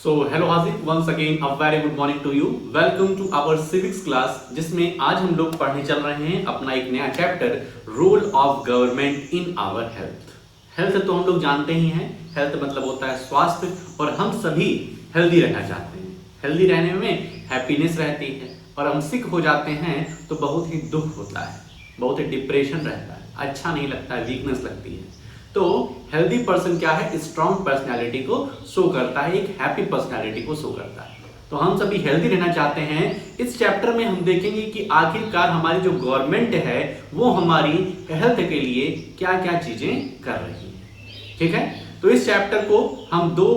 सो hello हाजिर, once again a very good morning to you. Welcome to our civics class, जिसमें आज हम लोग पढ़ने चल रहे हैं अपना एक नया chapter, role of government in our health. Health तो हम लोग जानते ही हैं, हेल्थ मतलब होता है स्वास्थ्य, और हम सभी हेल्दी रहना चाहते हैं। हेल्दी रहने में हैप्पीनेस रहती है, और हम सिक हो जाते हैं तो बहुत ही दुख होता है, बहुत ही डिप्रेशन रहता है, अच्छा नहीं लगता है, वीकनेस लगती है। तो हेल्दी पर्सन क्या है, स्ट्रॉन्ग पर्सनालिटी को शो करता है, एक हैप्पी पर्सनालिटी को शो करता है। तो हम सभी हेल्दी रहना चाहते हैं। इस चैप्टर में हम देखेंगे कि आखिरकार हमारी जो गवर्नमेंट है वो हमारी हेल्थ के लिए क्या क्या चीजें कर रही है। ठीक है, तो इस चैप्टर को हम दो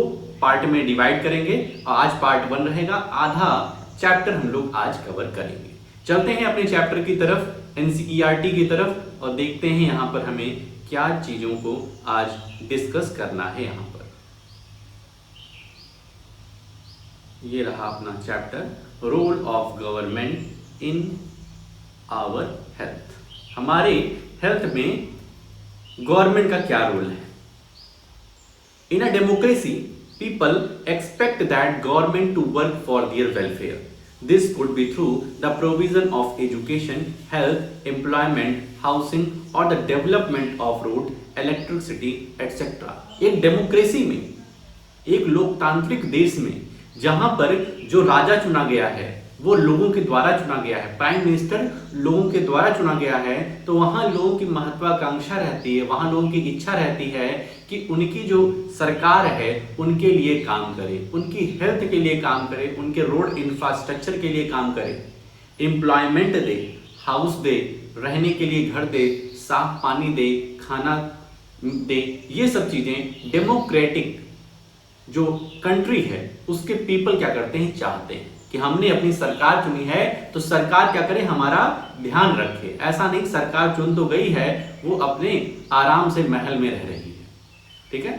पार्ट में डिवाइड करेंगे, और आज पार्ट 1 रहेगा, आधा चैप्टर हम लोग आज कवर करेंगे। चलते हैं अपने चैप्टर की तरफ, एनसीईआरटी की तरफ, और देखते हैं यहाँ पर हमें क्या चीजों को आज डिस्कस करना है। यहाँ पर ये रहा अपना chapter, role of government in our health. हमारे हेल्थ में गवर्नमेंट का क्या रोल है। In a democracy people expect that government to work for their welfare. This could be through the provision of education, health, employment, housing or the development of road, electricity, etc. एक democracy में, एक लोकतांत्रिक देश में, जहां पर जो राजा चुना गया है वो लोगों के द्वारा चुना गया है, प्राइम मिनिस्टर लोगों के द्वारा चुना गया है, तो वहां लोगों की महत्वाकांक्षा रहती है, वहां लोगों की इच्छा रहती है कि उनकी जो सरकार है उनके लिए काम करे, उनकी हेल्थ के लिए काम करे, उनके रोड इंफ्रास्ट्रक्चर के लिए काम करे, एम्प्लॉयमेंट दे, हाउस दे, रहने के लिए घर दे, साफ पानी दे, खाना दे। ये सब चीजें डेमोक्रेटिक जो कंट्री है उसके पीपल क्या करते हैं, चाहते हैं कि हमने अपनी सरकार चुनी है तो सरकार क्या करे, हमारा ध्यान रखे। ऐसा नहीं सरकार चुन तो गई है, वो अपने आराम से महल में रह रही है, ठीक है,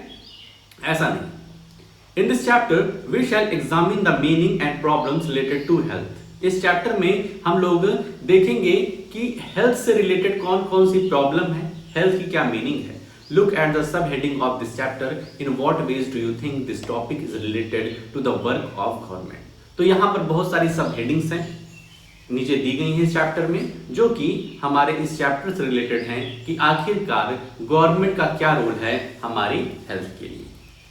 ऐसा नहीं। In this chapter we shall examine the meaning and problems related to health. इस चैप्टर में हम लोग देखेंगे कि हेल्थ से रिलेटेड कौन कौन सी प्रॉब्लम है, हेल्थ की क्या मीनिंग है। Look at the subheading of this chapter. In what ways do you think this topic is related to the work of government? तो यहाँ पर बहुत सारी सब हेडिंग्स हैं नीचे दी गई हैं इस चैप्टर में, जो कि हमारे इस चैप्टर से रिलेटेड हैं कि आखिरकार गवर्नमेंट का क्या रोल है हमारी हेल्थ के लिए।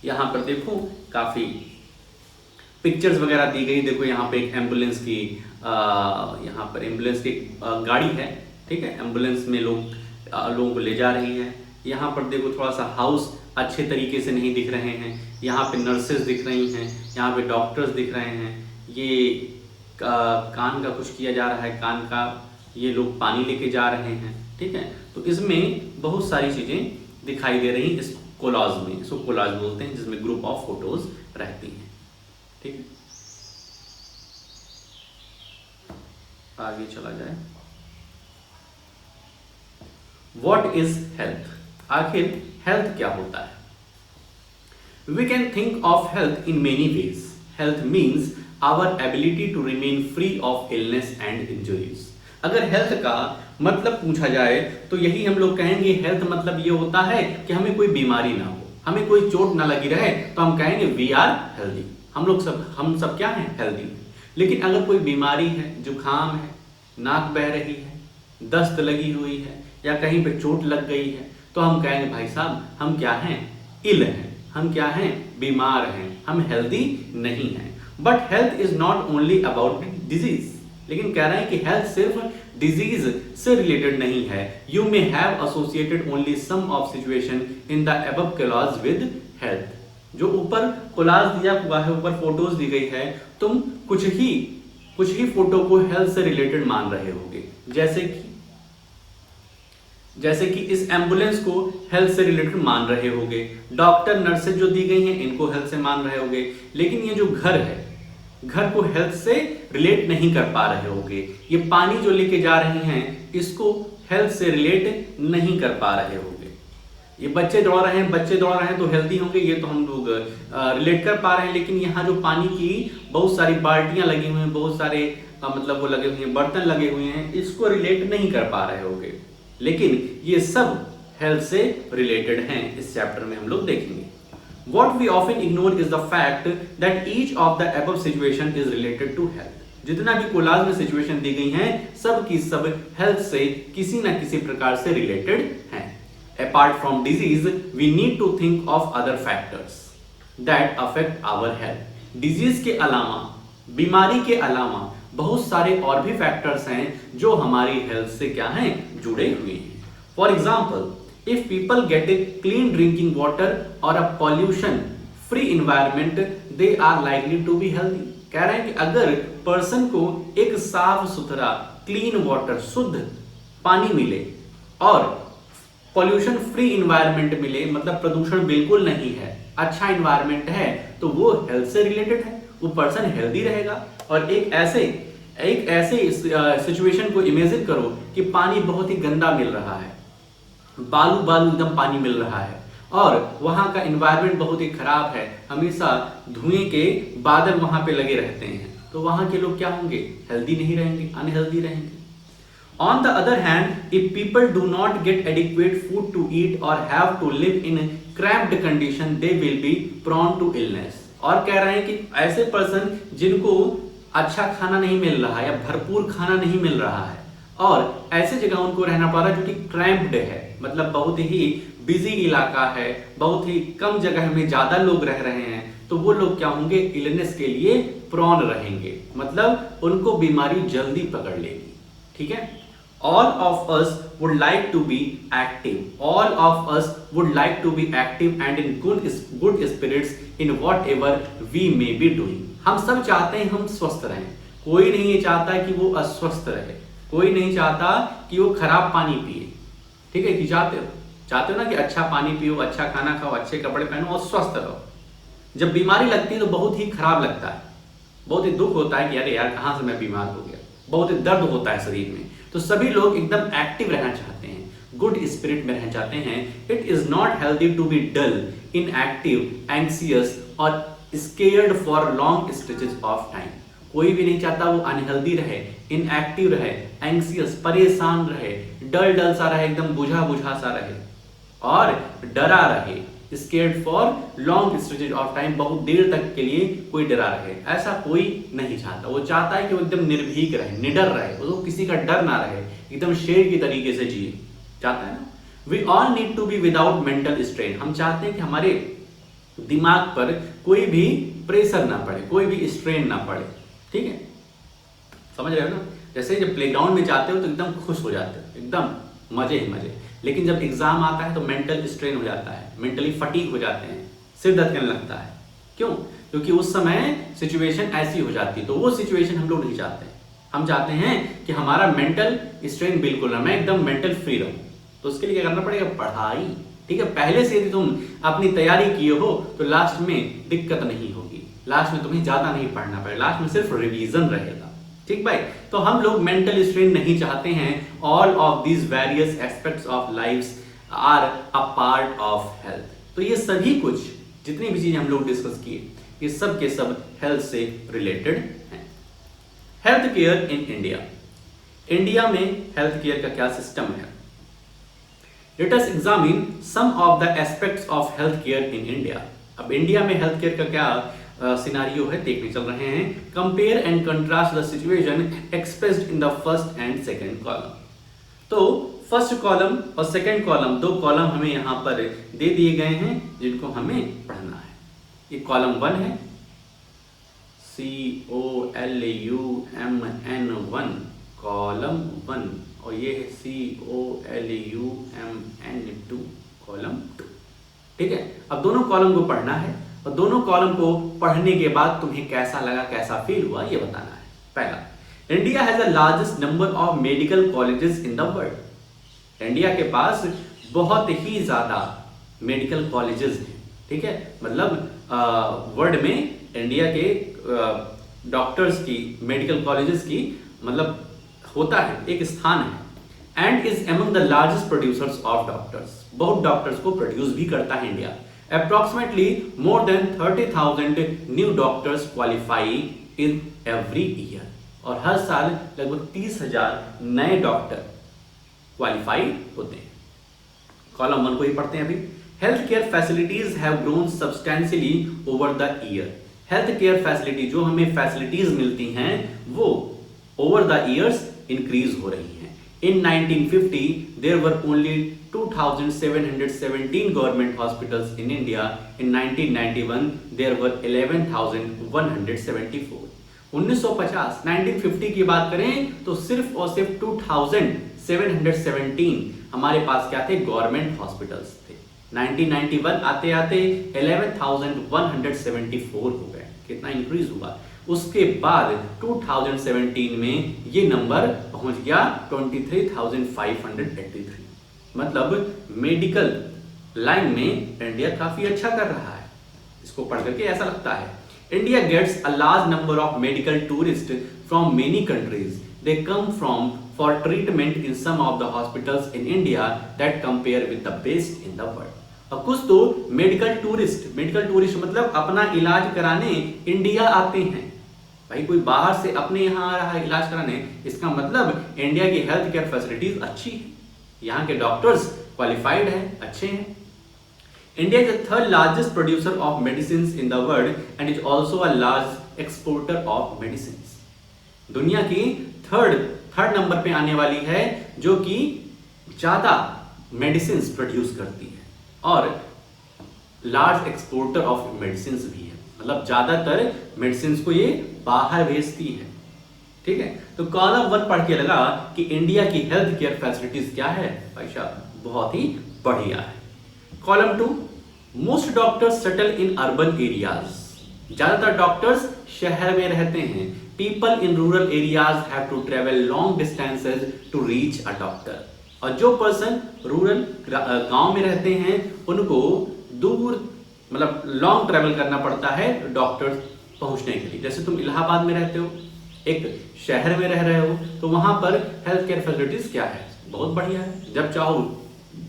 यहाँ पर देखो काफी पिक्चर्स वगैरह दी गई। देखो यहाँ पे एक एम्बुलेंस की यहाँ पर एम्बुलेंस की गाड़ी है, ठीक है, एम्बुलेंस में लोगों को ले जा रही है। यहाँ पर देखो थोड़ा सा हाउस अच्छे तरीके से नहीं दिख रहे हैं, यहाँ पे नर्सेस दिख रही हैं, यहाँ पे डॉक्टर्स दिख रहे हैं, ये कान का कुछ किया जा रहा है, कान का, ये लोग पानी लेके जा रहे हैं, ठीक है। तो इसमें बहुत सारी चीज़ें दिखाई दे रही इस कोलाज में, इसको कोलाज बोलते हैं, जिसमें ग्रुप ऑफ फोटोज रहती हैं, ठीक है। आगे चला जाए। व्हाट इज हेल्थ, आखिर हेल्थ क्या होता है। We can think of health in many ways. Health means our ability to remain free of illness and injuries. अगर हेल्थ का मतलब पूछा जाए तो यही हम लोग कहेंगे, हेल्थ मतलब ये होता है कि हमें कोई बीमारी ना हो, हमें कोई चोट ना लगी रहे, तो हम कहेंगे वी आर हेल्दी। हम सब क्या हैं, हेल्दी। लेकिन अगर कोई बीमारी है, जुकाम है, नाक बह रही है, दस्त लगी हुई है, या कहीं पे चोट लग गई है, तो हम कहेंगे भाई साहब हम क्या हैं, इल हैं, हम क्या हैं, बीमार हैं, हम हेल्दी नहीं हैं। But health is not only about disease. लेकिन कह रहे हैं कि हेल्थ सिर्फ डिजीज से रिलेटेड नहीं है। You may have associated only some of situation in the above clause with health. जो ऊपर कोलाज दिया हुआ है, ऊपर फोटोज दी गई है, तुम कुछ ही फोटो को हेल्थ से रिलेटेड मान रहे होगे। जैसे कि इस एम्बुलेंस को हेल्थ से रिलेटेड मान रहे होगे, डॉक्टर नर्सेज जो दी गई हैं इनको हेल्थ से मान रहे होगे। लेकिन ये जो घर है, घर को हेल्थ से रिलेट नहीं कर पा रहे होगे। ये पानी जो लेके जा रहे हैं इसको हेल्थ से रिलेट नहीं कर पा रहे होगे। ये बच्चे दौड़ रहे हैं तो हेल्दी होंगे, ये तो हम लोग रिलेट कर पा रहे हैं। लेकिन यहाँ जो पानी की बहुत सारी बाल्टियां लगी हुई हैं, बहुत सारे मतलब वो लगे हुए हैं, बर्तन लगे हुए हैं, इसको रिलेट नहीं कर पा रहे होगे। लेकिन ये सब हेल्थ से रिलेटेड हैं, इस चैप्टर में हम लोग देखेंगे। What we often ignore is the fact that each of the above situation is related to health. जितना भी कोलाज में सिचुएशन दी गई हैं सब की सब हेल्थ से किसी ना किसी प्रकार से रिलेटेड हैं. Apart from disease, we need to think of other factors that affect our health. Disease के अलावा, बीमारी के अलावा बहुत सारे और भी फैक्टर्स हैं जो हमारी हेल्थ से क्या हैं, जुड़े हुए हैं. For example, if people get a clean drinking water और a pollution free environment, they are likely to be healthy. कह रहे हैं कि अगर पर्सन को एक साफ सुथरा क्लीन वाटर, शुद्ध पानी मिले और पॉल्यूशन फ्री इन्वायरमेंट मिले, मतलब प्रदूषण बिल्कुल नहीं है, अच्छा इन्वायरमेंट है, तो वो हेल्थ से रिलेटेड है, वो पर्सन हेल्दी रहेगा. और एक ऐसे सिचुएशन को इमेजिन करो कि पानी बहुत ही गंदा मिल रहा है, बालू एकदम पानी मिल रहा है और वहां का एनवायरनमेंट बहुत ही खराब है, हमेशा धुएं के बादल वहां पे लगे रहते हैं, तो वहां के लोग क्या होंगे, हेल्दी नहीं रहेंगे, अनहेल्दी रहेंगे. On the other hand, if people do not get adequate food to eat or have to live in cramped condition, they will be prone to illness. और कह रहे हैं कि ऐसे पर्सन जिनको अच्छा खाना नहीं मिल रहा है या भरपूर खाना नहीं मिल रहा है और ऐसे जगह उनको रहना पड़ रहा है जो कि क्रैम्प्ड है, मतलब बहुत ही बिजी इलाका है, बहुत ही कम जगह में ज्यादा लोग रह रहे हैं, तो वो लोग क्या होंगे, इलनेस के लिए प्रोन रहेंगे, मतलब उनको बीमारी जल्दी पकड़ लेगी. ठीक है. All of us would like to be active. All of us would like to be active and in good spirits in whatever we may be doing. हम सब चाहते हैं हम स्वस्थ रहें. कोई नहीं ये चाहता कि वो अस्वस्थ रहे, कोई नहीं चाहता कि वो खराब पानी पिए. ठीक है कि चाहते हो ना कि अच्छा पानी पियो, अच्छा खाना खाओ, अच्छे कपड़े पहनो और स्वस्थ रहो. जब बीमारी लगती है तो बहुत ही खराब लगता है, बहुत ही दुख होता है कि अरे यार कहाँ से मैं बीमार हो गया, बहुत ही दर्द होता है शरीर में. तो सभी लोग एकदम एक्टिव रहना चाहते हैं, गुड स्पिरिट में रहना चाहते हैं. It is not healthy to be dull, inactive, anxious और scared for long stretches of time. कोई भी नहीं चाहता वो अनहेल्दी रहे, इनएक्टिव रहे, एंग्सियस परेशान रहे, डल सा रहे, एकदम बुझा सा रहे और डरा रहे. Scared for long stretches of time, बहुत देर तक के लिए कोई डरा रहे, ऐसा कोई नहीं चाहता. वो चाहता है कि वो एकदम निर्भीक रहे, निडर रहे, वो किसी का डर ना रहे, एकदम शेर की तरीके से जिए, चाहता है ना. We all need to be without mental strain. हम चाहते हैं कि हमारे दिमाग पर कोई भी प्रेशर ना पड़े, कोई भी स्ट्रेन ना पड़े. ठीक है, समझ रहे हो ना. जैसे जब प्लेग्राउंड में जाते हो तो एकदम खुश हो जाते हो, एकदम मजे ही मजे, लेकिन जब एग्जाम आता है तो मेंटल स्ट्रेन हो जाता है, मेंटली फटीग हो जाते हैं, सिर दर्द करने लगता है. क्यों? क्योंकि उस समय सिचुएशन ऐसी हो जाती है. तो वो सिचुएशन हम लोग नहीं चाहते. हम चाहते हैं कि हमारा मेंटल स्ट्रेन बिल्कुल ना, मैं एकदम मेंटल फ्री रहूं. तो उसके लिए क्या करना पड़ेगा, पढ़ाई. ठीक है, पहले से यदि तुम अपनी तैयारी किए हो तो लास्ट में दिक्कत नहीं होगी, लास्ट में तुम्हें ज्यादा नहीं पढ़ना पड़ेगा, लास्ट में सिर्फ रिवीजन रहेगा. ठीक भाई. तो हम लोग मेंटल स्ट्रेन नहीं चाहते हैं. All of these various aspects of life are a part of health. तो ये सभी कुछ जितनी भी चीजें हम लोग डिस्कस किए, ये सब के सब हेल्थ से रिलेटेड हैं. Health care in India. India में हेल्थ केयर का क्या सिस्टम है? Let us examine some of the aspects of health care in India. अब इंडिया में हेल्थ केयर का क्या सिनारियो है देखने चल रहे हैं. Compare and contrast the situation expressed in the first and second column. तो फर्स्ट कॉलम और सेकंड कॉलम, दो कॉलम हमें यहाँ पर दे दिए गए हैं जिनको हमें पढ़ना है. ये कॉलम 1 है, COLUMN1, कॉलम 1, और ये है COLUMN2, कॉलम 2. ठीक है. अब दोनों कॉलम को पढ़ना है और दोनों कॉलम को पढ़ने के बाद तुम्हें कैसा लगा, कैसा फील हुआ, ये बताना है. पहला, India has the largest number of medical colleges in the world. India के पास बहुत ही ज्यादा मेडिकल कॉलेजेस हैं. ठीक है, मतलब वर्ल्ड में इंडिया के डॉक्टर्स की, मेडिकल कॉलेजेस की मतलब होता है, एक स्थान है. And is among the largest producers of doctors. बहुत डॉक्टर्स को प्रोड्यूस भी करता है India. Approximately more than 30,000 new doctors qualify in every year. और हर साल लगभग 30,000 नए डॉक्टर क्वालिफाई होते हैं. कॉलम 1 को ही पढ़ते हैं अभी. Health care facilities have grown substantially over the year. Health care facility जो हमें फैसिलिटीज मिलती हैं वो ओवर द ईयर्स इंक्रीज हो रही हैं। In 1950, there were only 2,717 government hospitals in India. In 1991, there were 11,174. 1950 की बात करें तो सिर्फ और सिर्फ 2,717 हमारे पास क्या थे, गवर्नमेंट हॉस्पिटल्स थे। 1991 आते आते 11,174 हो गए। कितना इंक्रीज हुआ। उसके बाद 2017 में ये नंबर पहुंच गया 23,583। मतलब मेडिकल लाइन में इंडिया काफी अच्छा कर रहा है। इसको पढ़ करके ऐसा लगता है India gets a large number of medical tourist from many countries. They come from for treatment in some of the hospitals in India that compare with the best in the world. और कुछ तो medical tourist मतलब अपना इलाज कराने India आते हैं। भाई कोई बाहर से अपने यहाँ आ रहा है इलाज कराने, इसका मतलब इंडिया की हेल्थ केयर फैसिलिटीज अच्छी है, यहाँ के डॉक्टर्स क्वालिफाइड हैं, अच्छे हैं। India is the third largest producer of medicine in the world and is also a large exporter of medicine. दुनिया की थर्ड नंबर पे आने वाली है जो कि ज्यादा मेडिसिन प्रोड्यूस करती है और लार्ज एक्सपोर्टर ऑफ मेडिसिन भी है। मतलब ज्यादातर मेडिसिन को ये बाहर भेजती है। ठीक है, तो कॉलम 1 पढ़ के लगा कि इंडिया की हेल्थ केयर फैसिलिटीज क्या है भाई साहब, बहुत ही बढ़िया है। Column 2, most doctors settle in urban areas. ज्यादातर डॉक्टर्स शहर में रहते हैं। People in rural areas have to travel long distances to reach a doctor. और जो पर्सन रूरल गांव में रहते हैं उनको दूर मतलब लॉन्ग ट्रेवल करना पड़ता है डॉक्टर पहुंचने के लिए। जैसे तुम इलाहाबाद में रहते हो, एक शहर में रह रहे हो, तो वहां पर हेल्थ केयर फैसिलिटीज क्या है, बहुत बढ़िया है। जब चाहो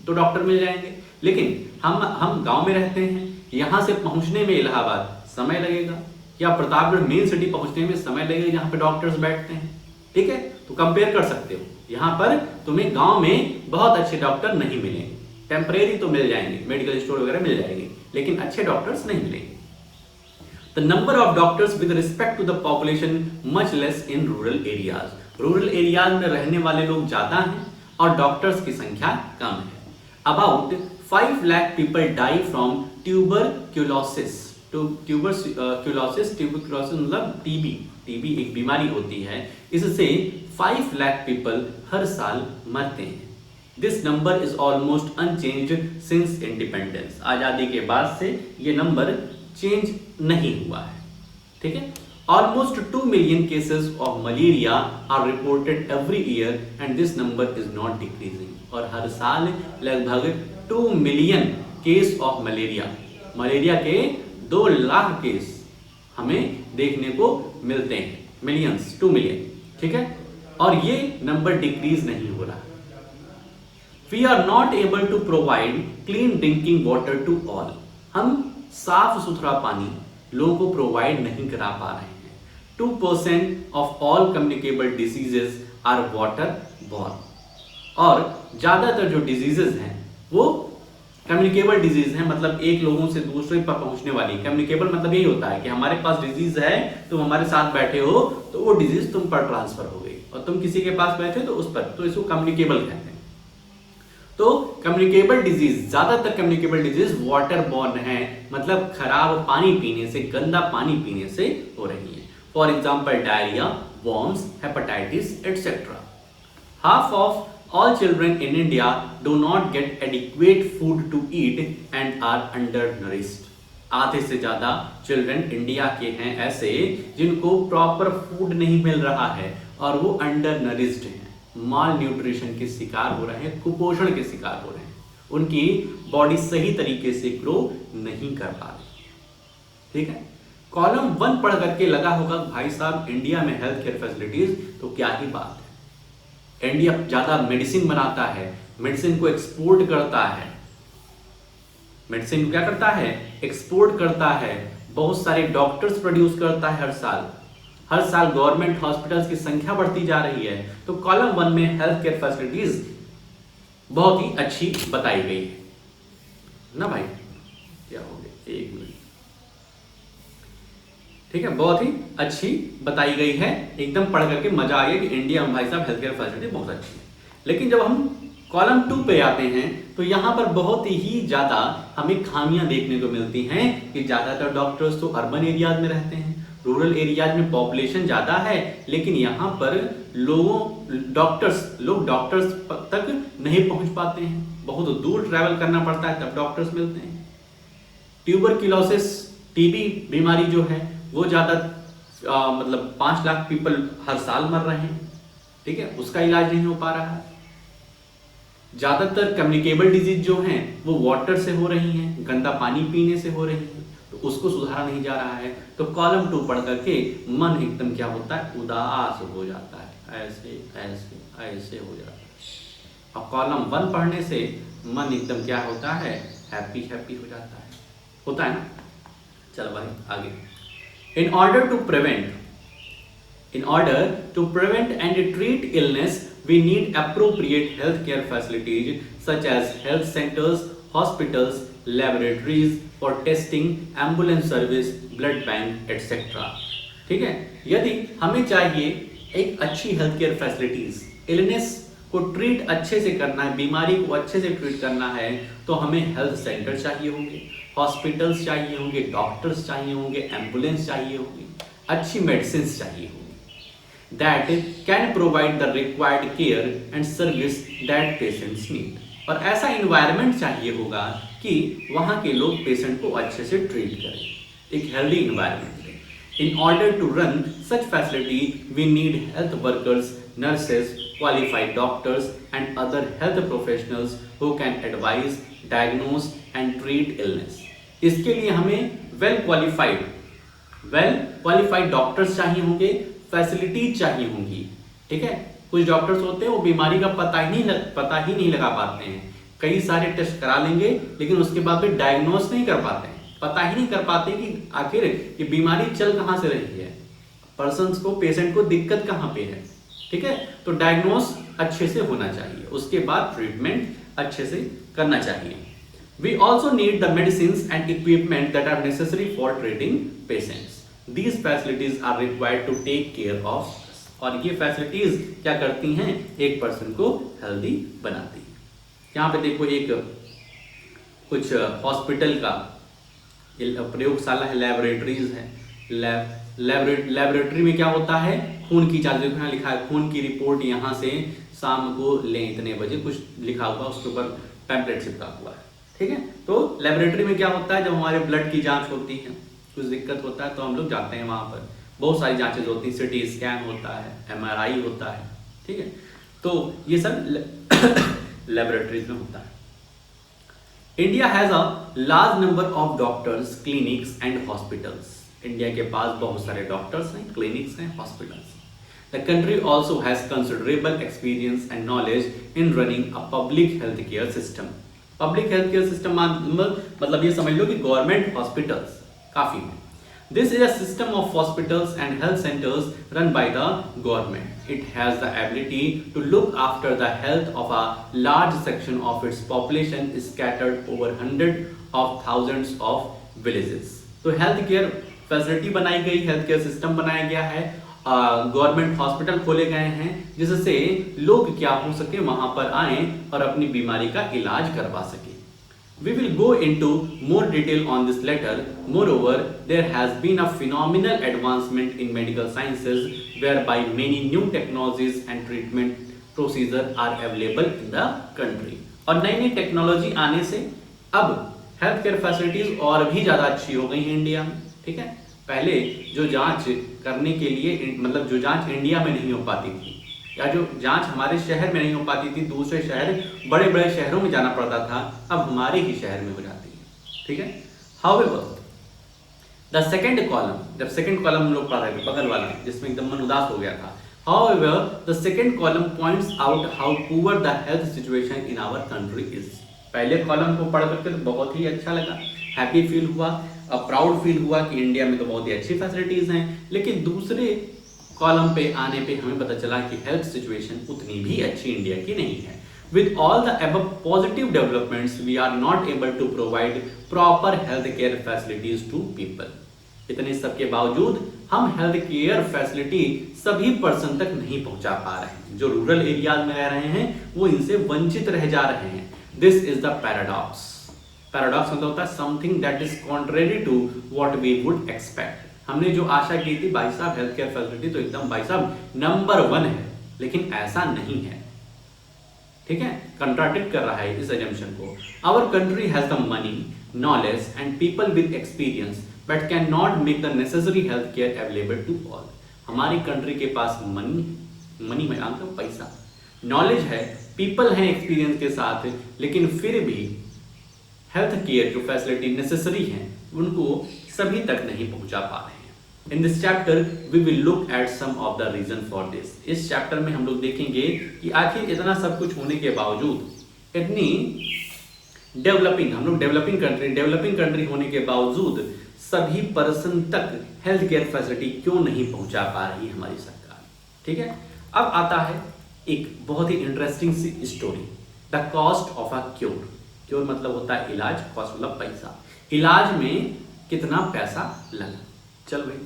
तो डॉक्टर मिल जाएंगे। लेकिन हम गांव में रहते हैं, यहां से पहुंचने में इलाहाबाद समय लगेगा, या प्रतापगढ़ मेन सिटी पहुंचने में समय लगेगा जहां पे डॉक्टर्स बैठते हैं। ठीक है, तो कंपेयर कर सकते हो। यहाँ पर तुम्हें गांव में बहुत अच्छे डॉक्टर नहीं मिलेंगे, टेम्परेरी तो मिल जाएंगे, मेडिकल स्टोर वगैरह मिल जाएंगे, लेकिन अच्छे डॉक्टर्स नहीं मिलेंगे। The number of doctors with respect to the population much less in rural areas. Rural areas में रहने वाले लोग ज्यादा हैं और डॉक्टर्स की संख्या कम है। About 5 lakh people die from tuberculosis. tuberculosis मतलब टीबी एक बीमारी होती है। इससे 5 lakh people हर साल मरते हैं। This number is almost unchanged since independence. आजादी के बाद से ये नंबर चेंज नहीं हुआ है। ठीक है, almost 2 million cases of malaria are reported every year and this number is not decreasing. और हर साल लगभग 2 million केस ऑफ मलेरिया के 2 लाख केस हमें देखने को मिलते हैं, मिलियंस, 2 million। ठीक है, और ये नंबर डिक्रीज नहीं हो रहा। We are not able to provide clean drinking water to all. हम साफ सुथरा पानी लोगों को प्रोवाइड नहीं करा पा रहे हैं। 2% of all communicable diseases are water borne। और ज्यादातर जो डिजीजेस हैं वो कम्युनिकेबल डिजीज हैं, मतलब एक लोगों से दूसरे पर पहुंचने वाली। कम्युनिकेबल मतलब यही होता है कि हमारे पास डिजीज है, तुम हमारे साथ बैठे हो तो वो डिजीज तुम पर ट्रांसफर हो गई, और तुम किसी के पास बैठे तो उस पर, तो इसको कम्युनिकेबल कहते हैं। तो कम्युनिकेबल डिजीज, ज्यादातर कम्युनिकेबल डिजीज वाटर बॉर्न है, मतलब खराब पानी पीने से, गंदा पानी पीने से हो रही है। For example diarrhoea, worms, hepatitis etcetera. Half of all children in India do not get adequate food to eat and are undernourished। आधे से ज्यादा चिल्ड्रन इंडिया के हैं ऐसे जिनको प्रॉपर फूड नहीं मिल रहा है और वो अंडरनरिश्ड हैं, माल न्यूट्रिशन के शिकार हो रहे हैं, कुपोषण के शिकार हो रहे हैं, उनकी बॉडी सही तरीके से ग्रो नहीं कर पा रही। ठीक है, कॉलम 1 पढ़ करके लगा होगा भाई साहब इंडिया में हेल्थ केयर फैसिलिटीज तो क्या ही बात है, इंडिया ज्यादा मेडिसिन बनाता है, मेडिसिन को एक्सपोर्ट करता है, मेडिसिन को क्या करता है, एक्सपोर्ट करता है, बहुत सारे डॉक्टर्स प्रोड्यूस करता है हर साल गवर्नमेंट हॉस्पिटल्स की संख्या बढ़ती जा रही है। तो कॉलम 1 में हेल्थ केयर फैसिलिटीज बहुत ही अच्छी बताई गई है। ना भाई, क्या हो गया, एक मिनट। ठीक है, बहुत ही अच्छी बताई गई है, एकदम पढ़ करके मजा आ गया कि इंडिया में भाई साहब हेल्थ केयर फैसिलिटी बहुत अच्छी है। लेकिन जब हम कॉलम 2 पे आते हैं तो यहाँ पर बहुत ही ज़्यादा हमें खामियां देखने को मिलती हैं कि ज़्यादातर डॉक्टर्स तो अर्बन एरियाज में रहते हैं, रूरल एरियाज में पॉपुलेशन ज़्यादा है, लेकिन यहाँ पर लोग डॉक्टर्स तक नहीं पहुँच पाते हैं, बहुत दूर ट्रैवल करना पड़ता है तब डॉक्टर्स मिलते हैं। ट्यूबरक्लोसिस टीबी बीमारी जो है वो ज़्यादा मतलब 5 लाख पीपल हर साल मर रहे हैं, ठीक है, उसका इलाज नहीं हो पा रहा है। ज़्यादातर कम्युनिकेबल डिजीज जो हैं वो वाटर से हो रही हैं, गंदा पानी पीने से हो रही हैं, तो उसको सुधारा नहीं जा रहा है। तो कॉलम 2 पढ़ करके मन एकदम क्या होता है, उदास हो जाता है, ऐसे ऐसे ऐसे हो जाता है। और कॉलम 1 पढ़ने से मन एकदम क्या होता है, हैप्पी हैप्पी हो जाता है, होता है ना। चलो भाई आगे। In order to prevent and treat illness, we need appropriate healthcare facilities such as health centers, hospitals, laboratories for testing, ambulance service, blood bank, etc. ठीक है, यदि हमें चाहिए एक अच्छी हेल्थ केयर फैसिलिटीज, इलनेस को ट्रीट अच्छे से करना है, बीमारी को अच्छे से ट्रीट करना है, तो हमें हेल्थ सेंटर चाहिए होंगे, हॉस्पिटल्स चाहिए होंगे, डॉक्टर्स चाहिए होंगे, एम्बुलेंस चाहिए होंगे, अच्छी मेडिसिन चाहिए होंगी that can provide the required care and service that patients need। और ऐसा इन्वायरमेंट चाहिए होगा कि वहाँ के लोग पेशेंट को अच्छे से ट्रीट करें, एक हेल्दी इन्वायरमेंट है। In order to run such facility, we need health workers, nurses, qualified doctors and other health professionals who can advise, diagnose and treat illness। इसके लिए हमें वेल क्वालिफाइड डॉक्टर्स चाहिए होंगे, फैसिलिटीज चाहिए होंगी, ठीक है। कुछ डॉक्टर्स होते हैं वो बीमारी का पता ही नहीं लगा पाते हैं, कई सारे टेस्ट करा लेंगे लेकिन उसके बाद भी डायग्नोस नहीं कर पाते हैं, पता ही नहीं कर पाते कि आखिर ये बीमारी चल कहाँ से रही है, पर्सन्स को, पेशेंट को दिक्कत कहाँ पे है, ठीक है। तो डायग्नोस अच्छे से होना चाहिए, उसके बाद ट्रीटमेंट अच्छे से करना चाहिए। We also need the medicines and equipment that are necessary for treating patients. These facilities are required to take care of us। और ये फैसिलिटीज क्या करती हैं, एक पर्सन को हेल्दी बनाती हैं। यहाँ पे देखो एक कुछ हॉस्पिटल का प्रयोगशाला है, लेबोरेटरीज है। लेबोरेटरी में क्या होता है, खून की जांच, देखो यहाँ लिखा है खून की रिपोर्ट यहाँ से शाम को लें इतने बजे, कुछ लिखा हुआ उसके ऊपर पैम्पलेट चिपका हुआ है, ठीक है। तो लेबोरेटरी में क्या होता है, जब हमारे ब्लड की जांच होती है, कुछ दिक्कत होता है तो हम लोग जाते हैं वहाँ पर, बहुत सारी जांचें होती हैं, सिटी स्कैन होता है, MRI होता है, ठीक है। तो ये सब लेबोरेटरीज में होता है। India has a large number of doctors, clinics and hospitals. India के पास बहुत सारे डॉक्टर्स हैं, क्लिनिक्स हैं, हॉस्पिटल्स हैं। The country also has considerable experience and knowledge in running a public health care system। Public health care system मतलब ये समझ लो कि गवर्नमेंट हॉस्पिटल्स काफी है। This is a system of hospitals and health centres run by the government. It has the ability to look after the health of a large section of its population scattered over hundred of thousands of villages. तो health care facility बनाई गई, health care system बनाया गया है, government hospital खोले गए हैं जिससे लोग क्या हो सके, वहां पर आए और अपनी बीमारी का इलाज करवा सके। We will go into more detail on this later. Moreover, there has been a phenomenal advancement in medical sciences whereby many new technologies and treatment procedures are available in the country। और नई नई technology आने से अब health care facilities और भी ज्यादा अच्छी हो गई हैं इंडिया में, ठीक है। पहले जो जांच करने के लिए मतलब जो जांच इंडिया में नहीं हो पाती थी, या जो जांच हमारे शहर में नहीं हो पाती थी, दूसरे शहर, बड़े बड़े शहरों में जाना पड़ता था, अब हमारे ही शहर में हो जाती है, ठीक है। हाउएवर द सेकंड कॉलम, जब सेकंड कॉलम हम लोग पढ़ रहे थे, बगल वाला जिसमें एकदम मन उदास हो गया था। However the second column points out how poor the health situation in our country is. पहले कॉलम को पढ़ करके तो बहुत ही अच्छा लगा, हैप्पी फील हुआ, प्राउड फील हुआ कि इंडिया में तो बहुत ही अच्छी फैसिलिटीज हैं। लेकिन दूसरे कॉलम पे आने पे हमें पता चला कि हेल्थ सिचुएशन उतनी भी अच्छी इंडिया की नहीं है। With all the above positive developments, we are not able to provide proper health care facilities to people. इतने सब के बावजूद हम हेल्थ केयर फैसिलिटी सभी पर्सन तक नहीं पहुंचा पा रहे हैं। जो रूरल एरियाज में रह रहे हैं वो इनसे वंचित रह जा रहे हैं। This is the paradox. Paradox मतलब होता है something that is contrary to what we would expect. हमने जो आशा की थी भाई साहब हेल्थ केयर फैसिलिटी तो एकदम भाई साहब नंबर 1 है, लेकिन ऐसा नहीं है। ठीक है, कंट्राडिक्ट कर रहा है इस एजम्पशन को। Our country has the money, knowledge and people with experience but can not make the necessary health care available to all. हमारी कंट्री के पास मनी में आंका पैसा, नॉलेज है, पीपल हैं एक्सपीरियंस के साथ, लेकिन फिर भी हेल्थ केयर जो फैसिलिटी नेसेसरी है उनको सभी तक नहीं पहुंचा पा रहे हैं। In this chapter we will look at some of the reason for this. इस चैप्टर में हम लोग देखेंगे कि आखिर इतना सब कुछ होने के बावजूद, इतनी डेवलपिंग कंट्री होने के बावजूद सभी पर्सन तक हेल्थ केयर फैसिलिटी क्यों नहीं पहुंचा पा रही हमारी सरकार। ठीक है, अब आता है एक बहुत ही इंटरेस्टिंग सी story, the cost of a cure. Cure मतलब होता है इलाज, कॉस्ट मतलब पैसा। इलाज में कितना पैसा लगा। चल भाई,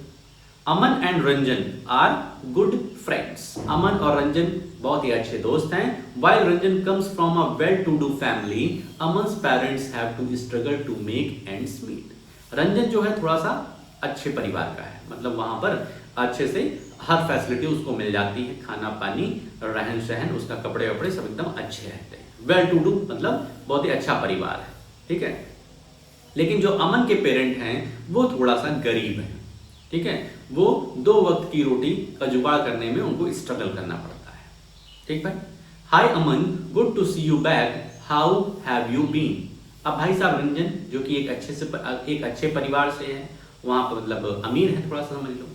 Aman and Ranjan are good friends. Aman और रंजन बहुत ही अच्छे दोस्त हैं। While Ranjan comes from a well-to-do family, Aman's parents have to struggle to make ends meet. Ranjan जो है थोड़ा सा अच्छे परिवार का है, मतलब वहां पर अच्छे से हर फैसिलिटी उसको मिल जाती है, खाना पानी, रहन सहन, उसका कपड़े वपड़े सब एकदम अच्छे रहते हैं। वेल टू डू मतलब बहुत ही अच्छा परिवार है। ठीक है, लेकिन जो अमन के पेरेंट हैं वो थोड़ा सा गरीब हैं। ठीक है, वो 2 वक्त की रोटी का जुगाड़ करने में उनको स्ट्रगल करना पड़ता है। ठीक भाई, hi Aman, good to see you back, how have you been. अब भाई साहब रंजन जो कि एक अच्छे परिवार से है, वहां पर मतलब अमीर है, थोड़ा सा समझ लो,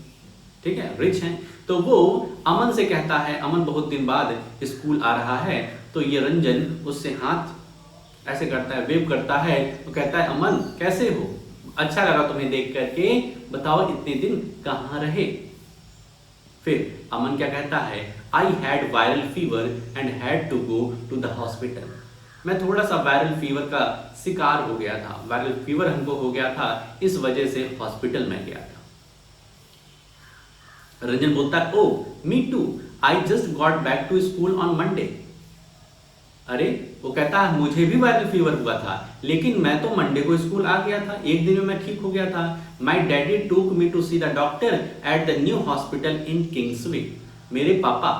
ठीक है, रिच है, तो वो अमन से कहता है, अमन बहुत दिन बाद स्कूल आ रहा है, तो ये रंजन उससे हाथ ऐसे करता है, वेव करता है, तो कहता है अमन कैसे हो, अच्छा लगा तुम्हें देख करके, बताओ इतने दिन कहाँ रहे। फिर अमन क्या कहता है, I had viral fever and had to go to the hospital. मैं थोड़ा सा वायरल फीवर का शिकार हो गया था, वायरल फीवर हमको हो गया था, इस वजह से हॉस्पिटल में गया था। रंजन बोलता है, oh me too, I just got back to school on Monday. अरे वो कहता है मुझे भी वायरल फीवर हुआ था, लेकिन मैं तो मंडे को स्कूल आ गया था, एक दिन में मैं ठीक हो गया था। My daddy took me to see the doctor at the new hospital in Kingsway. मेरे पापा,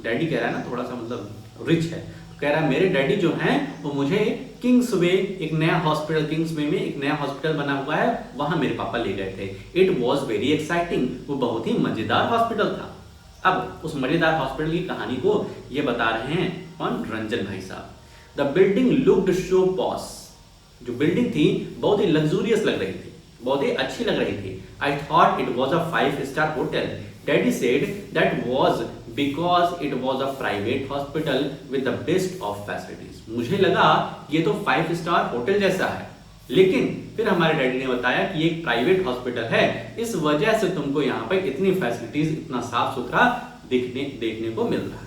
डैडी कह रहा है ना, थोड़ा सा मतलब रिच है, कह रहा है मेरे डैडी जो हैं वो मुझे किंग्सवे, एक नया हॉस्पिटल, किंग्सवे में एक नया हॉस्पिटल बना हुआ है, वहां मेरे पापा ले गए थे। इट वॉज वेरी एक्साइटिंग, वो बहुत ही मजेदार हॉस्पिटल था। अब उस मजेदार हॉस्पिटल की कहानी को ये बता रहे हैं कौन, रंजन भाई साहब। The building looked so posh. जो बिल्डिंग थी बहुत ही लग्जूरियस लग रही थी, बहुत ही अच्छी लग रही थी। I thought it was a 5-star hotel. Daddy said that was because it was a private hospital with the best of facilities. मुझे लगा ये तो 5-star होटल जैसा है, लेकिन फिर हमारे डैडी ने बताया कि एक प्राइवेट हॉस्पिटल है, इस वजह से तुमको यहाँ पर इतनी फैसिलिटीज, इतना साफ सुथरा देखने को मिल रहा है।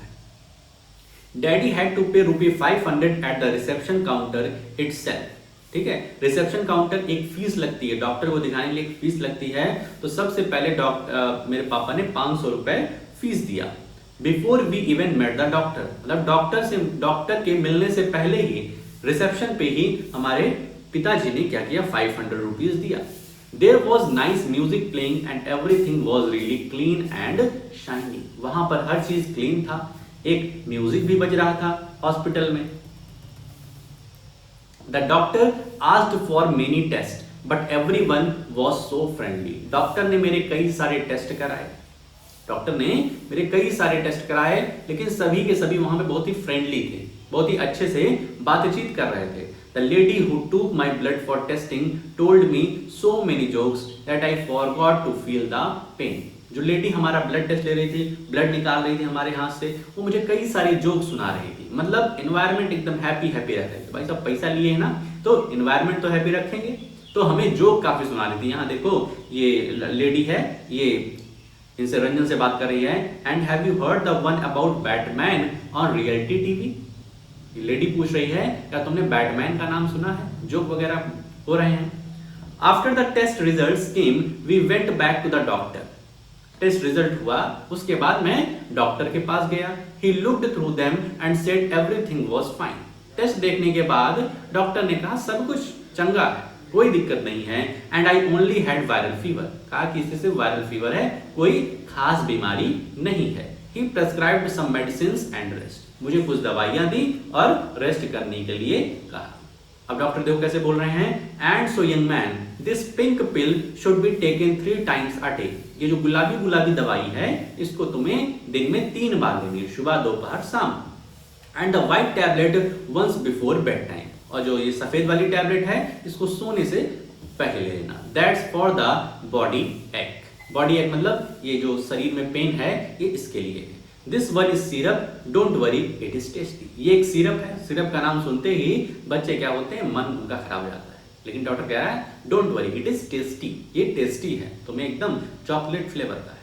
डैडी हैड टू पे ₹500 at the reception counter itself. ठीक है, रिसेप्शन काउंटर एक फीस लगती है, डॉक्टर को दिखाने के लिए एक फीस लगती है, तो सबसे पहले मेरे पापा ने ₹500 फीस दिया। Before we even met the doctor, मतलब डॉक्टर के मिलने से पहले ही रिसेप्शन पे ही हमारे पिताजी ने क्या किया, ₹500 दिया। There was nice music playing and everything was really clean and shiny. वहां पर हर चीज क्लीन था, एक म्यूजिक भी बज रहा था हॉस्पिटल में। The doctor asked for many test but everyone was so friendly. Doctor ने मेरे कई सारे टेस्ट कराए, लेकिन सभी के सभी वहां पे बहुत ही फ्रेंडली थे, बहुत ही अच्छे से बातचीत कर रहे थे। The lady who took my blood for testing told me so many jokes that I forgot to feel the pain. जो लेडी हमारा ब्लड टेस्ट ले रही थी, ब्लड निकाल रही थी हमारे हाथ से, वो मुझे कई सारे जोक सुना रही थी। मतलब एनवायरनमेंट एकदम हैप्पी रह रहे थे। भाई सब पैसा लिए है ना, तो एनवायरनमेंट तो हैप्पी रखेंगे, तो हमें जोक काफी सुना रही थी। यहाँ देखो ये लेडी है, ये इनसे रंजन से बात कर रही है। And have you heard the one about Batman on reality TV. Lady पूछ रही है क्या तुमने बैटमैन का नाम सुना है, जोक वगैरह हो रहे हैं। After the test results came we went back to the doctor. Test result हुआ, उसके बाद मैं डॉक्टर के पास गया। He looked through them and said everything was fine. Test देखने के बाद डॉक्टर ने कहा सब कुछ चंगा है, कोई दिक्कत नहीं है। And I only had viral fever, कहा कि इससे सिर्फ वायरल फीवर है, कोई खास बीमारी नहीं है। He prescribed some medicines and rest, मुझे कुछ दवाइयां दी और रेस्ट करने के लिए कहा। अब डॉक्टर देखो कैसे बोल रहे हैं, and so young man this pink pill should be taken 3 times a day। ये जो गुलाबी गुलाबी दवाई है इसको तुम्हें दिन में 3 बार लेनी है, सुबह दोपहर शाम। And the white tablet once before bed time, और जो ये सफेद वाली टैबलेट है इसको सोने से पहले ले लेना। दैट्स फॉर द बॉडी एक। बॉडी एक मतलब ये जो शरीर में पेन है ये इसके लिए है। This one is syrup, don't worry it is tasty. ये एक सिरप है, सिरप का नाम सुनते ही बच्चे क्या होते हैं, मन उनका खराब हो जाता है। लेकिन डॉक्टर कह रहा है don't worry it is tasty, ये टेस्टी है, तुम्हें एकदम चॉकलेट फ्लेवर का है।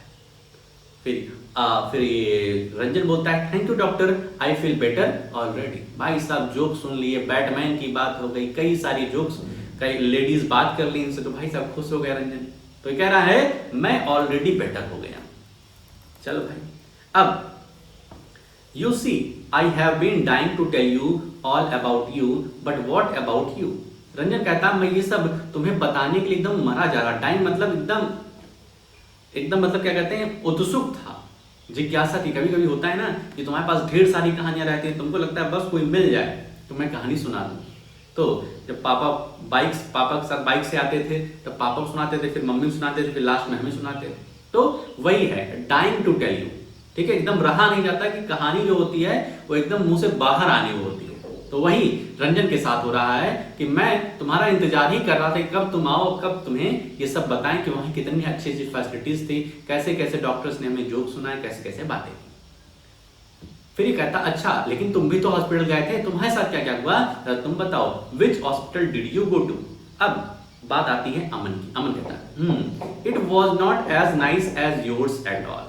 फिर ये रंजन बोलता है thank you doctor, I feel better already. भाई साहब जोक सुन लिए, बैटमैन की बात हो गई, कई सारी जोक्स, कई लेडीज बात कर ली इनसे, तो भाई साहब खुश हो गया रंजन। तो कह रहा है मैं ऑलरेडी बेटर हो गया। चलो भाई, अब you see I have been dying to tell you all about you but what about you. Ranjan कहता मैं ये सब तुम्हें बताने के लिए एकदम मरा जा रहा। डाइंग मतलब एकदम मतलब क्या कहते हैं, उत्सुक था, जिज्ञासा थी। कभी कभी होता है ना कि तुम्हारे पास ढेर सारी कहानियां रहती हैं, तुमको लगता है बस कोई मिल जाए तो मैं कहानी सुना दूं। तो जब पापा के साथ बाइक से आते थे तब पापा को सुनाते थे, फिर मम्मी को सुनाते थे, फिर लास्ट में हमें सुनाते थे। तो वही है डाइंग टू टेल यू, ठीक है। एकदम रहा नहीं जाता कि कहानी जो होती है वो एकदम मुंह से बाहर आने वो होती है। तो वही रंजन के साथ हो रहा है कि मैं तुम्हारा इंतजार ही कर रहा था कि कब तुम आओ, कब तुम्हें ये सब बताएं कि वहाँ कितनी अच्छी अच्छी फैसिलिटीज थी, कैसे कैसे डॉक्टर्स ने हमें जोक सुनाए, कैसे कैसे बातें की। फिर ये कहता अच्छा लेकिन तुम भी तो हॉस्पिटल गए थे, तुम्हारे साथ क्या क्या हुआ, तुम बताओ, which hospital did you go to. अब बात आती है अमन की। अमन कहता it was not as nice as yours at all.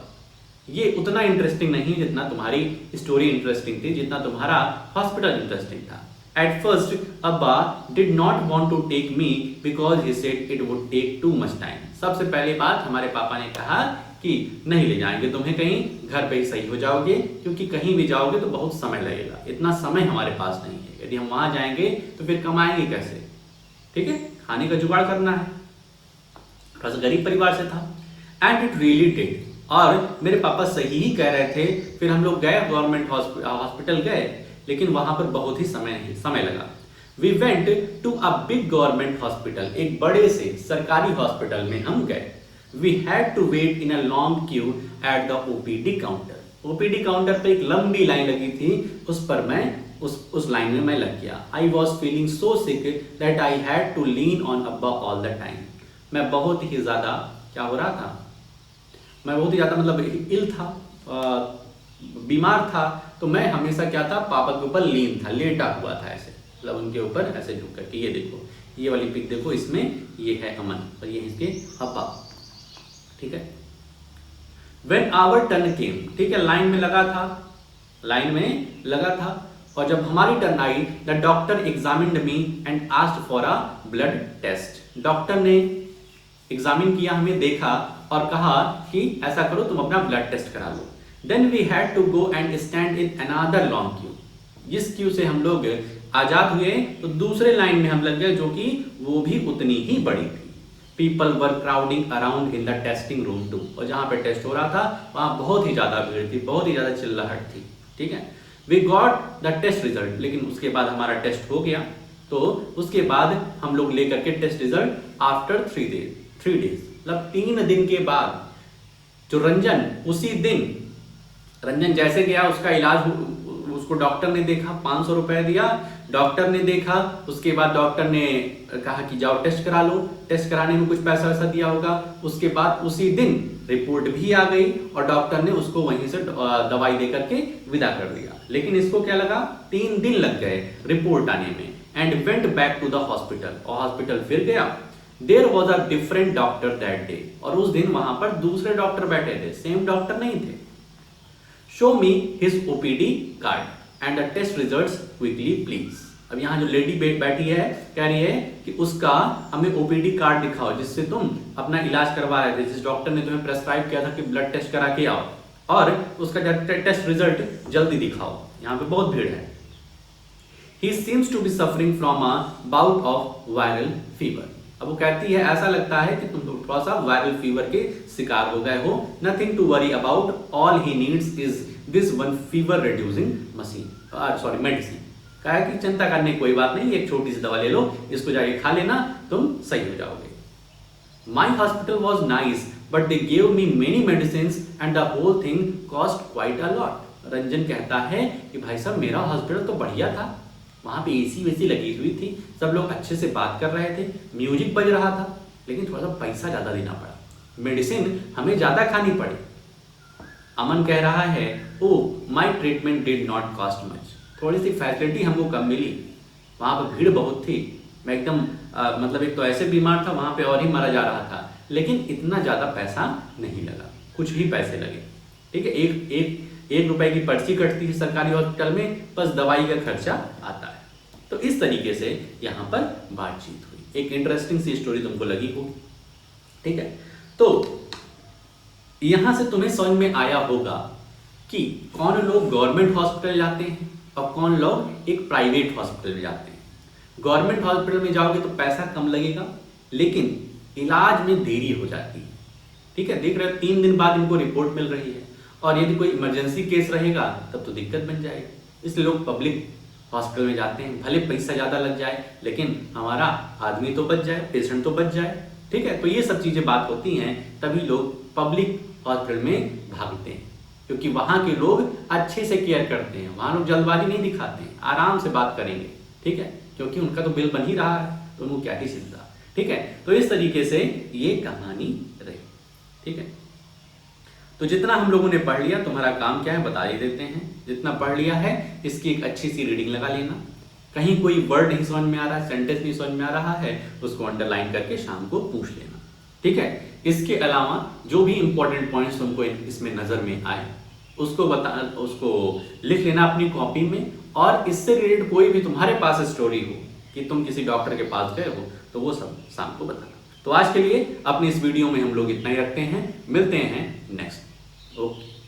ये उतना इंटरेस्टिंग नहीं जितना तुम्हारी स्टोरी इंटरेस्टिंग थी, जितना तुम्हारा हॉस्पिटल इंटरेस्टिंग था। एट फर्स्ट अब्बा did not want to take me because he said it would take too much time. सबसे पहली बात हमारे पापा ने कहा कि नहीं ले जाएंगे तुम्हें कहीं, घर पे ही सही हो जाओगे, क्योंकि कहीं भी जाओगे तो बहुत समय लगेगा, इतना समय हमारे पास नहीं है, यदि हम वहां जाएंगे तो फिर कमाएंगे कैसे, ठीक है, खाने का जुगाड़ करना है। थोड़ा सा गरीब परिवार से था। एंड इट रियली डिड, और मेरे पापा सही ही कह रहे थे। फिर हम लोग गए गवर्नमेंट हॉस्पिटल गए, लेकिन वहां पर बहुत ही समय लगा। We went to a big government hospital, एक बड़े से सरकारी हॉस्पिटल में हम गए। We had to wait in a long queue at the OPD counter. OPD counter पे एक लंबी लाइन लगी थी, उस पर मैं उस लाइन में मैं लग गया। I was feeling so sick that I had to lean on अब्बा ऑल द टाइम। मैं बहुत ही ज्यादा क्या हो रहा था, मैं बहुत ही ज्यादा मतलब इल था, बीमार था। तो मैं हमेशा क्या था, पापा के ऊपर लीन था, लेटा हुआ था ऐसे, मतलब उनके ऊपर ऐसे झुक करके। ये देखो, ये वाली पिक देखो, इसमें ये है अमन और ये इसके पापा, ठीक है। When our turn came, ठीक है, लाइन में लगा था, और जब हमारी टर्न आई, the doctor examined me and asked for a blood test. Doctor ने एग्जामिन किया, हमें देखा और कहा कि ऐसा करो तुम अपना ब्लड टेस्ट करा लो। Then we had to go and stand in another long queue. जिस क्यू से हम लोग आजाद हुए तो दूसरे लाइन में हम लग गए, जो कि वो भी उतनी ही बड़ी थी। People were crowding around in the testing room too, और जहां पे टेस्ट हो रहा था वहां बहुत ही ज्यादा भीड़ थी, बहुत ही ज्यादा चिल्लाहट थी, ठीक है। We got the test result, लेकिन उसके बाद हमारा टेस्ट हो गया। तो उसके बाद हम लोग लेकर के टेस्ट रिजल्ट आफ्टर 3 डेज, मतलब 3 दिन के बाद, जो रंजन उसी दिन रंजन जैसे गया, उसका इलाज, उसको डॉक्टर ने देखा, 500 रुपए दिया, डॉक्टर ने देखा, उसके बाद डॉक्टर ने कहा कि जाओ टेस्ट करा लो, टेस्ट कराने में कुछ पैसा वैसा दिया होगा। उसके बाद उसी दिन रिपोर्ट भी आ गई और डॉक्टर ने उसको वहीं से दवाई देकर के विदा कर दिया। लेकिन इसको क्या लगा, 3 दिन लग गए रिपोर्ट आने में। And went back to the hospital, और हॉस्पिटल फिर गया। There was a different doctor that day, और उस दिन वहां पर दूसरे डॉक्टर बैठे थे, सेम डॉक्टर नहीं थे। Show me his OPD card, and the test results quickly please. अब यहाँ जो लेडी बैठी है कह रही है कि उसका हमें ओपीडी कार्ड दिखाओ जिससे तुम अपना इलाज करवा रहे थे, जिस डॉक्टर ने तुम्हें प्रेस्क्राइब किया था कि ब्लड टेस्ट करा के आओ, और उसका टेस्ट रिजल्ट जल्दी दिखाओ। यहाँ पे बहुत भीड़ है। He seems to be suffering from a bout of viral fever। अब वो कहती है ऐसा लगता है कि तुम थोड़ा सा वायरल फीवर के शिकार हो गए हो। Nothing to worry about, all he needs is this one fever reducing medicine। कहा है कि चिंता करने की कोई बात नहीं, एक छोटी सी दवा ले लो, इसको जाके खा लेना, तुम सही हो जाओगे। My hospital was nice, but they gave me many medicines and the whole thing cost quite a lot। Ranjan कहता है कि भाई साहब मेरा हॉस्पिटल तो बढ़िया था, वहाँ पे एसी वेसी लगी हुई थी, सब लोग अच्छे से बात कर रहे थे, म्यूजिक बज रहा था, लेकिन थोड़ा सा पैसा ज़्यादा देना पड़ा, मेडिसिन हमें ज़्यादा खानी पड़ी। अमन कह रहा है oh my treatment did not cost much. थोड़ी सी फैसिलिटी हमको कम मिली, वहाँ पर भीड़ बहुत थी, मैं एकदम मतलब एक तो ऐसे बीमार था, वहाँ पे और ही मरा जा रहा था, लेकिन इतना ज़्यादा पैसा नहीं लगा, कुछ ही पैसे लगे। ठीक है, एक रुपए की पर्ची कटती है सरकारी हॉस्पिटल में, बस दवाई का खर्चा आता है। तो इस तरीके से यहाँ पर बातचीत हुई, एक इंटरेस्टिंग सी स्टोरी तुमको लगी होगी। ठीक है, तो यहाँ से तुम्हें समझ में आया होगा कि कौन लोग गवर्नमेंट हॉस्पिटल जाते हैं और कौन लोग एक प्राइवेट हॉस्पिटल में जाते हैं। गवर्नमेंट हॉस्पिटल में जाओगे तो पैसा कम लगेगा, लेकिन इलाज में देरी हो जाती है। ठीक है, देख रहे हो 3 दिन बाद इनको रिपोर्ट मिल रही है, और यदि कोई इमरजेंसी केस रहेगा तब तो दिक्कत बन जाएगी। इसलिए लोग पब्लिक हॉस्पिटल में जाते हैं, भले पैसा ज़्यादा लग जाए, लेकिन हमारा आदमी तो बच जाए, पेशेंट तो बच जाए। ठीक है, तो ये सब चीज़ें बात होती हैं, तभी लोग पब्लिक हॉस्पिटल में भागते हैं, क्योंकि वहाँ के लोग अच्छे से केयर करते हैं, वहाँ लोग जल्दबाजी नहीं दिखाते हैं, आराम से बात करेंगे। ठीक है, क्योंकि उनका तो बिल बन ही रहा है, तो उनको क्या ही चिंता। ठीक है, तो इस तरीके से ये कहानी रही। ठीक है, तो जितना हम लोगों ने पढ़ लिया, तुम्हारा काम क्या है बता ही देते हैं। जितना पढ़ लिया है इसकी एक अच्छी सी रीडिंग लगा लेना, कहीं कोई वर्ड नहीं समझ में आ रहा है, सेंटेंस नहीं समझ में आ रहा है, उसको अंडरलाइन करके शाम को पूछ लेना। ठीक है, इसके अलावा जो भी इंपॉर्टेंट पॉइंट्स तुमको इसमें नजर में आए उसको लिख लेना अपनी कॉपी में, और इससे रिलेटेड कोई भी तुम्हारे पास स्टोरी हो कि तुम किसी डॉक्टर के पास गए हो तो वो सब शाम को बताना। तो आज के लिए अपनी इस वीडियो में हम लोग इतना ही रखते हैं, मिलते हैं नेक्स्ट। ओके।